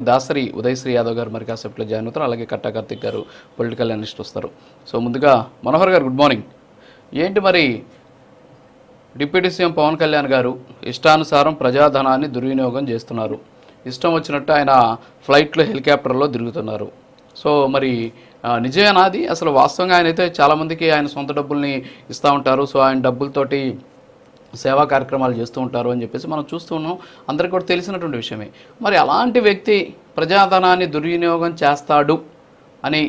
దాసరి ఉదయశ్రీ యాదవ్ గారు మరి కాసేపులో జాయిన్ అవుతారు. అలాగే కట్టా కార్తిక్ గారు పొలిటికల్ అనలిస్ట్ వస్తారు. సో ముందుగా మనోహర్ గారు గుడ్ మార్నింగ్. ఏంటి మరి డిప్యూటీ సీఎం పవన్ కళ్యాణ్ గారు ఇష్టానుసారం ప్రజాధనాన్ని దుర్వినియోగం చేస్తున్నారు. ఇష్టం వచ్చినట్టు ఆయన ఫ్లైట్లో హెలికాప్టర్లో తిరుగుతున్నారు. సో మరి నిజమేనాది? అసలు వాస్తవంగా ఆయన అయితే చాలామందికి ఆయన సొంత డబ్బుల్ని ఇస్తూ ఉంటారు. సో ఆయన డబ్బులతోటి సేవా కార్యక్రమాలు చేస్తూ ఉంటారు అని చెప్పేసి మనం చూస్తూ ఉన్నాం. అందరికీ కూడా తెలిసినటువంటి విషయమే. మరి అలాంటి వ్యక్తి ప్రజాధనాన్ని దుర్వినియోగం చేస్తాడు అని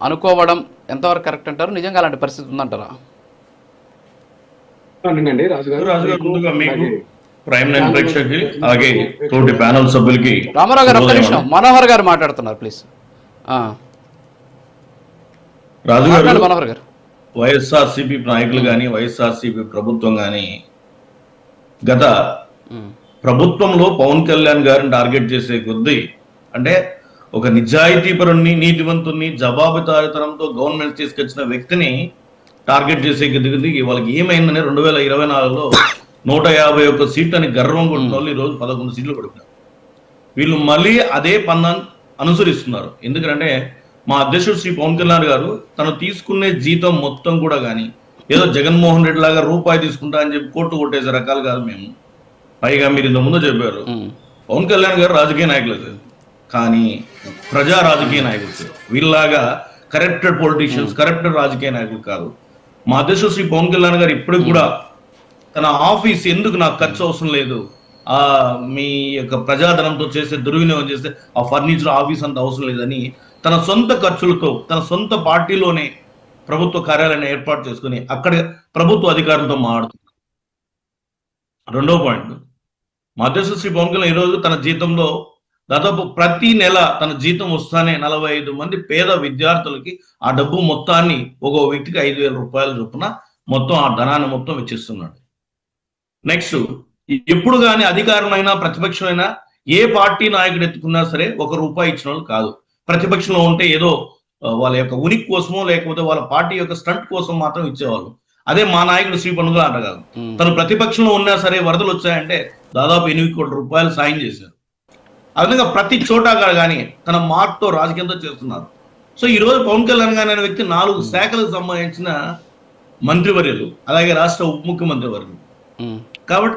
అనుకోవడం ఎంతవరకు కరెక్ట్ అంటారు? నిజంగా అలాంటి పరిస్థితి ఉందంటారా? రామారావు గారు ఒక్క నిమిషం, మనోహర్ గారు మాట్లాడుతున్నారు ప్లీజ్. రాజు గారు, మనోహర్ గారు, వైఎస్ఆర్సీపీ నాయకులు కానీ వైఎస్ఆర్సీపీ ప్రభుత్వం కానీ గత ప్రభుత్వంలో పవన్ కళ్యాణ్ గారిని టార్గెట్ చేసే కొద్దీ, అంటే ఒక నిజాయితీపరుణ్ణి, నీతివంతుణ్ణి, జవాబుదారీతనంతో గవర్నమెంట్ తీసుకొచ్చిన వ్యక్తిని టార్గెట్ చేసే కొద్ది వాళ్ళకి ఏమైందని 2024లో 151 సీట్లు అని గర్వం కొట్టిన వాళ్ళు ఈరోజు 11 సీట్లు పడుతున్నారు. వీళ్ళు మళ్ళీ అదే పన్నాన్ని అనుసరిస్తున్నారు. ఎందుకంటే మా అధ్యక్షుడు శ్రీ పవన్ కళ్యాణ్ గారు తను తీసుకునే జీతం మొత్తం కూడా కానీ ఏదో జగన్మోహన్ రెడ్డి లాగా రూపాయి తీసుకుంటా అని చెప్పి కోర్టు కొట్టేసే రకాలు కాదు మేము. పైగా మీరు ఇంత ముందు చెప్పారు పవన్ కళ్యాణ్ గారు రాజకీయ నాయకులు కానీ ప్రజా రాజకీయ నాయకులు. వీళ్ళలాగా కరప్టెడ్ పొలిటీషియన్స్, కరప్టెడ్ రాజకీయ నాయకులు కాదు. మా అధ్యక్షుడు శ్రీ పవన్ కళ్యాణ్ గారు ఇప్పటికి కూడా తన ఆఫీస్ ఎందుకు నాకు ఖర్చు అవసరం లేదు, మీ యొక్క ప్రజాధనంతో చేసే దుర్వినియోగం చేస్తే ఆ ఫర్నిచర్ ఆఫీస్ అంత అవసరం లేదని తన సొంత ఖర్చులతో తన సొంత పార్టీలోనే ప్రభుత్వ కార్యాలయాన్ని ఏర్పాటు చేసుకుని అక్కడ ప్రభుత్వ అధికారులతో మాట్లాడుతున్నారు. రెండో పాయింట్, మా అధ్యక్షుడు శ్రీ పవన్ కళ్యాణ్ ఈరోజు తన జీతంలో దాదాపు ప్రతి నెల తన జీతం వస్తానే 45 మంది పేద విద్యార్థులకి ఆ డబ్బు మొత్తాన్ని ఒక వ్యక్తికి 5,000 రూపాయల చొప్పున మొత్తం ఆ ధనాన్ని మొత్తం ఇచ్చిస్తున్నాడు. నెక్స్ట్, ఎప్పుడు కానీ అధికారమైనా ప్రతిపక్షమైనా ఏ పార్టీ నాయకుడు ఎత్తుకున్నా సరే 1 రూపాయి ఇచ్చిన వాళ్ళు కాదు. ప్రతిపక్షంలో ఉంటే ఏదో వాళ్ళ యొక్క ఉనికి కోసమో లేకపోతే వాళ్ళ పార్టీ యొక్క స్టంట్ కోసం మాత్రం ఇచ్చేవాళ్ళు. అదే మా నాయకుడు శ్రీ పవన్ కళ్యాణ్ కాదు. తను ప్రతిపక్షంలో ఉన్నా సరే వరదలు వచ్చాయంటే దాదాపు 8 కోట్ల రూపాయలు సాయం చేశారు. ఆ విధంగా ప్రతి చోట కానీ తన మార్క్తో రాజకీయంతో చేస్తున్నారు. సో ఈ రోజు పవన్ కళ్యాణ్ గారు అనే వ్యక్తి 4 శాఖలకు సంబంధించిన మంత్రివర్యులు, అలాగే రాష్ట్ర ఉప ముఖ్యమంత్రి వర్యులు. కాబట్టి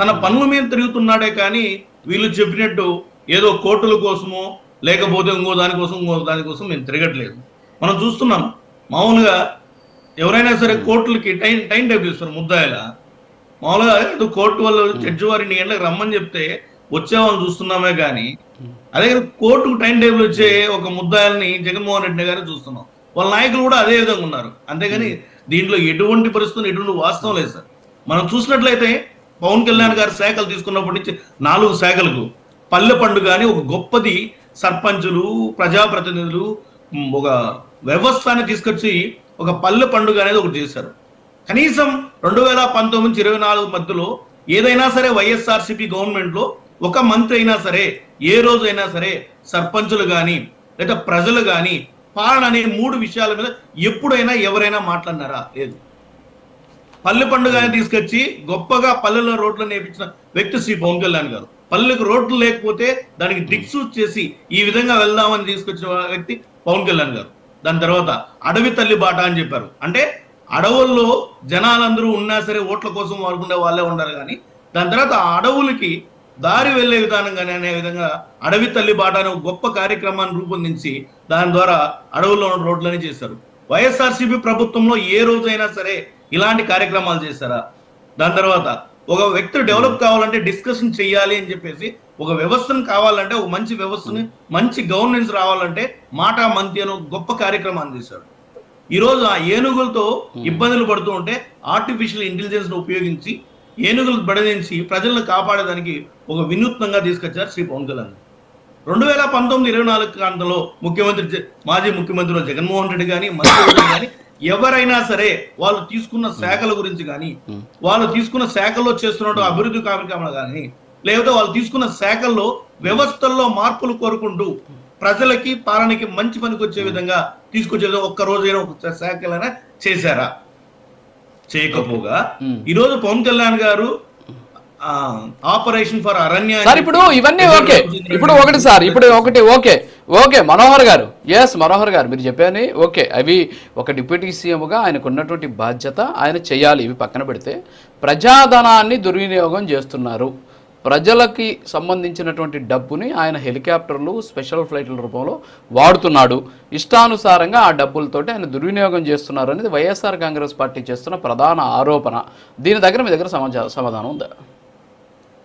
తన పనుల మీద తిరుగుతున్నాడే కానీ వీళ్ళు చెప్పినట్టు ఏదో కోర్టుల కోసమో లేకపోతే ఇంకో దానికోసం మేము తిరగట్లేదు. మనం చూస్తున్నాం మామూలుగా ఎవరైనా సరే కోర్టులకి టైం టేబుల్ ఇస్తారు ముద్దాయిలా. మామూలుగా ఏదో కోర్టు వాళ్ళు జడ్జి వారిని గంటలకు రమ్మని చెప్తే వచ్చేవాళ్ళని చూస్తున్నామే కానీ అదే కోర్టుకు టైం టేబుల్ వచ్చే ఒక ముద్దాయిల్ని జగన్మోహన్ రెడ్డి గారిని చూస్తున్నాం. వాళ్ళ నాయకులు కూడా అదే విధంగా ఉన్నారు. అంతేగాని దీంట్లో ఎటువంటి పరిస్థితులు ఎటువంటి వాస్తవం లేదు సార్. మనం చూసినట్లయితే పవన్ కళ్యాణ్ గారి శాఖలు తీసుకున్నప్పటి నుంచి 4 శాఖలకు పల్లె పండుగ అని ఒక గొప్పది సర్పంచులు, ప్రజాప్రతినిధులు ఒక వ్యవస్థని తీసుకొచ్చి ఒక పల్లె పండుగ అనేది ఒకటి చేశారు. కనీసం 2019-24 మధ్యలో ఏదైనా సరే వైఎస్ఆర్సీపీ గవర్నమెంట్ లో ఒక మంత్రి అయినా సరే ఏ రోజైనా సరే సర్పంచులు కానీ లేదా ప్రజలు కానీ పాలన అనే 3 విషయాల మీద ఎప్పుడైనా ఎవరైనా మాట్లాడినారా? లేదు. పల్లె పండుగ తీసుకొచ్చి గొప్పగా పల్లెల్లో రోడ్లు నేర్పించిన వ్యక్తి శ్రీ పవన్ కళ్యాణ్ గారు. పల్లెకు రోడ్లు లేకపోతే దానికి దిక్సూచి చేసి ఈ విధంగా వెళ్దామని తీసుకొచ్చిన వ్యక్తి పవన్ కళ్యాణ్ గారు. దాని తర్వాత అడవి తల్లి బాట అని చెప్పారు. అంటే అడవుల్లో జనాలందరూ ఉన్నా సరే ఓట్ల కోసం వాడుకునే వాళ్ళే ఉండాలి కానీ దాని తర్వాత ఆ అడవులకి దారి వెళ్లే విధానం కానీ అనే విధంగా అడవి తల్లి బాట అనే గొప్ప కార్యక్రమాన్ని రూపొందించి దాని ద్వారా అడవుల్లో ఉన్న రోడ్లని చేశారు. వైఎస్ఆర్సీపీ ప్రభుత్వంలో ఏ రోజైనా సరే ఇలాంటి కార్యక్రమాలు చేశారా? దాని తర్వాత ఒక వ్యక్తి డెవలప్ కావాలంటే డిస్కషన్ చేయాలి అని చెప్పేసి ఒక వ్యవస్థను కావాలంటే ఒక మంచి వ్యవస్థని మంచి గవర్నెన్స్ రావాలంటే మాటా మంతి అని గొప్ప కార్యక్రమాన్ని చేశాడు. ఈరోజు ఆ ఏనుగులతో ఇబ్బందులు పడుతూ ఉంటే ఆర్టిఫిషియల్ ఇంటెలిజెన్స్ ను ఉపయోగించి ఏనుగులు బడదించి ప్రజలను కాపాడేదానికి ఒక వినూత్నంగా తీసుకొచ్చారు శ్రీ పవన్ కళ్యాణ్. 2019-24 ప్రాంతంలో మాజీ ముఖ్యమంత్రి జగన్మోహన్ రెడ్డి కానీ మంత్రులు కానీ ఎవరైనా సరే వాళ్ళు తీసుకున్న శాఖల గురించి కానీ వాళ్ళు తీసుకున్న శాఖల్లో చేస్తున్న అభివృద్ధి కార్యక్రమాలు కానీ లేకపోతే వాళ్ళు తీసుకున్న శాఖల్లో వ్యవస్థల్లో మార్పులు కోరుకుంటూ ప్రజలకి పాలనకి మంచి పనికి వచ్చే విధంగా తీసుకొచ్చే ఒక్క రోజైనా ఒక శాఖలైనా చేశారా? చేయకపోగా ఈరోజు పవన్ కళ్యాణ్ గారు ఆపరేషన్ ఫర్ అరణ్య సార్ ఇప్పుడు ఇవన్నీ ఓకే, ఇప్పుడు ఒకటి సార్, ఇప్పుడు ఒకటి ఓకే ఓకే మనోహర్ గారు, ఎస్ మనోహర్ గారు మీరు చెప్పారని ఓకే, అవి ఒక డిప్యూటీ సీఎంగా ఆయనకు ఉన్నటువంటి బాధ్యత ఆయన చేయాలి. ఇవి పక్కన పెడితే ప్రజాధనాన్ని దుర్వినియోగం చేస్తున్నారు, ప్రజలకి సంబంధించినటువంటి డబ్బుని ఆయన హెలికాప్టర్లు స్పెషల్ ఫ్లైట్ల రూపంలో వాడుతున్నాడు, ఇష్టానుసారంగా ఆ డబ్బులతోటి ఆయన దుర్వినియోగం చేస్తున్నారు అనేది వైఎస్ఆర్ కాంగ్రెస్ పార్టీ చేస్తున్న ప్రధాన ఆరోపణ. దీని దగ్గర మీ దగ్గర సమాధానం ఉందా?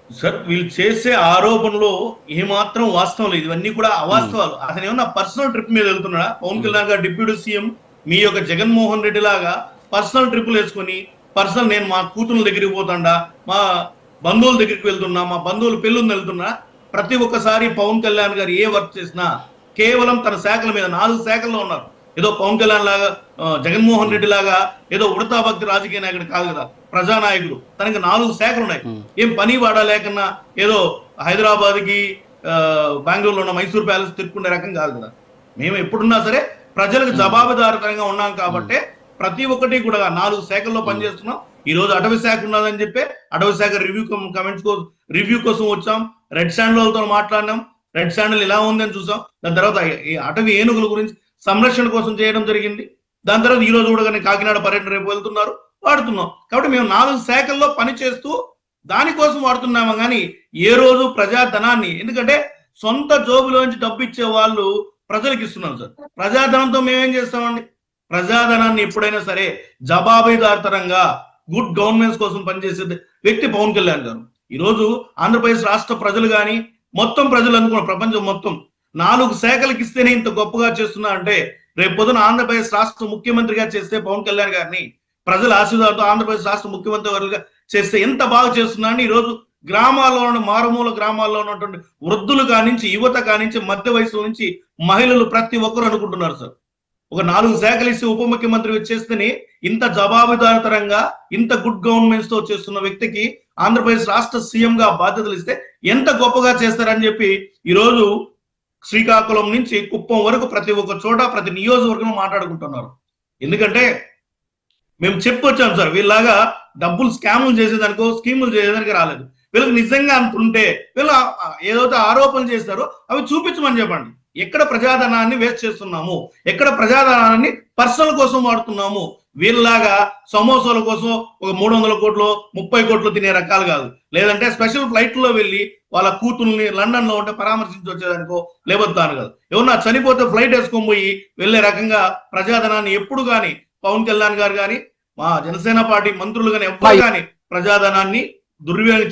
సార్ వీళ్ళు చేసే ఆరోపణలో ఏమాత్రం వాస్తవం లేదు, ఇవన్నీ కూడా అవాస్తవాలు. అతను ఏమన్నా పర్సనల్ ట్రిప్ మీద వెళ్తున్నాడా? పవన్ కళ్యాణ్ గారు డిప్యూటీ సీఎం మీ యొక్క జగన్మోహన్ రెడ్డి లాగా పర్సనల్ ట్రిప్లు వేసుకొని పర్సనల్ నేను మా కూతుళ్ళ దగ్గరికి పోతాడా, మా బంధువుల దగ్గరికి వెళ్తున్నా, మా బంధువుల పెళ్ళుని వెళ్తున్నా, ప్రతి ఒక్కసారి పవన్ కళ్యాణ్ గారు ఏ వర్క్ చేసినా కేవలం తన శాఖల మీద 4 శాఖల్లో ఉన్నారు. ఏదో పవన్ కళ్యాణ్ లాగా జగన్మోహన్ రెడ్డి లాగా ఏదో ఉడతా భక్తి రాజకీయ నాయకుడు కాదు కదా, ప్రజానాయకుడు. తనకి 4 శాఖలు ఉన్నాయి. ఏం పని వాడా లేకన్నా ఏదో హైదరాబాద్ కి బెంగళూరులో ఉన్న మైసూర్ ప్యాలెస్ తిరుక్కునే రకం కాదు కదా. మేము ఎప్పుడున్నా సరే ప్రజలకు జవాబుదారితంగా ఉన్నాం కాబట్టి ప్రతి ఒక్కటి కూడా 4 శాఖల్లో పనిచేస్తున్నాం. ఈ రోజు అటవీ శాఖ ఉన్నదని చెప్పి అటవీ శాఖ రివ్యూ కోసం వచ్చాం. రెడ్ శాండిల్తో మాట్లాడినాం, రెడ్ శాండిల్ ఇలా ఉందని చూసాం. దాని తర్వాత ఈ అటవీ ఏనుగుల గురించి సంరక్షణ కోసం చేయడం జరిగింది. దాని తర్వాత ఈ రోజు కూడా కాకినాడ పర్యటన రేపు వెళ్తున్నారు, వాడుతున్నాం. కాబట్టి మేము 4 శాఖల్లో పని చేస్తూ దానికోసం వాడుతున్నాము. కానీ ఏ రోజు ప్రజాధనాన్ని, ఎందుకంటే సొంత జోబులోంచి డబ్బు ఇచ్చే వాళ్ళు ప్రజలకు ఇస్తున్నాం సార్. ప్రజాధనంతో మేమేం చేస్తామండి? ప్రజాధనాన్ని ఎప్పుడైనా సరే జవాబుదారితనంగా గుడ్ గవర్నెన్స్ కోసం పనిచేసే వ్యక్తి పవన్ కళ్యాణ్ గారు. ఈ రోజు ఆంధ్రప్రదేశ్ రాష్ట్ర ప్రజలు కానీ మొత్తం ప్రజలు అనుకున్న ప్రపంచం మొత్తం 4 శాఖలకు ఇస్తేనే ఇంత గొప్పగా చేస్తున్నా అంటే రేపు పొద్దున ఆంధ్రప్రదేశ్ రాష్ట్ర ముఖ్యమంత్రిగా చేస్తే పవన్ కళ్యాణ్ గారిని ప్రజల ఆశీర్వాదంతో ఆంధ్రప్రదేశ్ రాష్ట్ర ముఖ్యమంత్రి వర్గంగా చేస్తే ఎంత బాగా చేస్తున్నా అని ఈ రోజు గ్రామాల్లో ఉన్న మారుమూల గ్రామాల్లో ఉన్నటువంటి వృద్ధులు కానించి యువత కానించి మధ్య వయసు నుంచి మహిళలు ప్రతి ఒక్కరు అనుకుంటున్నారు సార్. ఒక 4 శాఖలు ఇస్తే ఉప ముఖ్యమంత్రి చేస్తేనే ఇంత జవాబుదారితనంగా ఇంత గుడ్ గవర్నెన్స్ తో చేస్తున్న వ్యక్తికి ఆంధ్రప్రదేశ్ రాష్ట్ర సీఎం గా బాధ్యతలు ఇస్తే ఎంత గొప్పగా చేస్తారని చెప్పి ఈ రోజు శ్రీకాకుళం నుంచి కుప్పం వరకు ప్రతి ఒక్క చోట ప్రతి నియోజకవర్గం మాట్లాడుకుంటున్నారు. ఎందుకంటే మేము చెప్పొచ్చాం సార్, వీళ్ళలాగా డబ్బులు స్కాములు చేసేదానికో స్కీములు చేసేదానికి రాలేదు. వీళ్ళకి నిజంగా అంటుంటే వీళ్ళు ఏదైతే ఆరోపణలు చేస్తారో అవి చూపించమని చెప్పండి. ఎక్కడ ప్రజాధనాన్ని వేస్ట్ చేస్తున్నాము, ఎక్కడ ప్రజాధనాన్ని పర్సనల్ కోసం వాడుతున్నాము. వీళ్ళలాగా సమోసాల కోసం ఒక 300 కోట్లు 30 కోట్లు తినే రకాలు కాదు. లేదంటే స్పెషల్ ఫ్లైట్లో వెళ్ళి వాళ్ళ కూతుల్ని లండన్ లో ఉంటే పరామర్శించి వచ్చేదానికో లేవద్దు దాని కాదు. ఎవరన్నా చనిపోతే ఫ్లైట్ వేసుకొని పోయి వెళ్లే రకంగా ప్రజాధనాన్ని ఎప్పుడు కానీ పవన్ కళ్యాణ్ గారు కానీ మా జనసేన పార్టీ మంత్రులు కానీ ఎప్పుడు కానీ ప్రజాధనాన్ని దుర్వినియోగం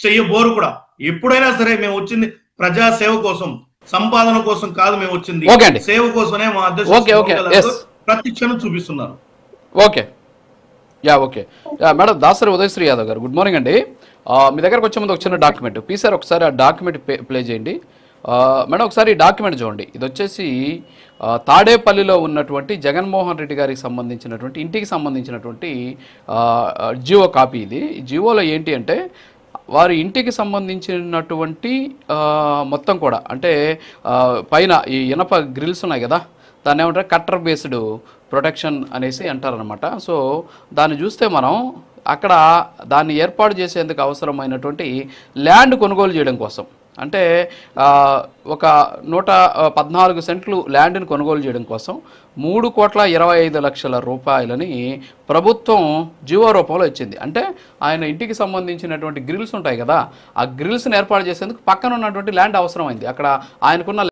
చెయ్యబోరు కూడా. ఎప్పుడైనా సరే మేము వచ్చింది ప్రజా సేవ కోసం, సంపాదన కోసం కాదు. మేము వచ్చింది సేవ కోసమే. మా అధ్యక్షుడు ప్రతి క్షణం చూపిస్తున్నారు. Okay okay madam, Dasari Udayasri Yadav గారు గుడ్ మార్నింగ్ అండి. మీ దగ్గరకు వచ్చే ముందు ఒక చిన్న డాక్యుమెంట్ సార్, ఒకసారి ఆ డాక్యుమెంట్ ప్లే చేయండి మేడం. ఒకసారి ఈ డాక్యుమెంట్ చూడండి. ఇది వచ్చేసి తాడేపల్లిలో ఉన్నటువంటి జగన్మోహన్ రెడ్డి గారికి సంబంధించినటువంటి ఇంటికి సంబంధించినటువంటి జియో కాపీ. ఇది జియోలో ఏంటి అంటే వారి ఇంటికి సంబంధించినటువంటి మొత్తం కూడా అంటే పైన ఈ ఇనప గ్రిల్స్ ఉన్నాయి కదా, దాన్ని ఏమంటారు కట్టర్ బేస్డ్ ప్రొటెక్షన్ అనేసి అంటారనమాట. సో దాన్ని చూస్తే మనం అక్కడ దాన్ని ఏర్పాటు చేసేందుకు అవసరమైనటువంటి ల్యాండ్ కొనుగోలు చేయడం కోసం అంటే ఒక 114 సెంట్లు ల్యాండ్ని కొనుగోలు చేయడం కోసం 3,25,00,000 రూపాయలని ప్రభుత్వం జియో రూపంలో ఇచ్చింది. అంటే ఆయన ఇంటికి సంబంధించినటువంటి గ్రిల్స్ ఉంటాయి కదా, ఆ గ్రిల్స్ని ఏర్పాటు చేసేందుకు పక్కన ఉన్నటువంటి ల్యాండ్ అవసరమైంది. అక్కడ ఆయనకున్న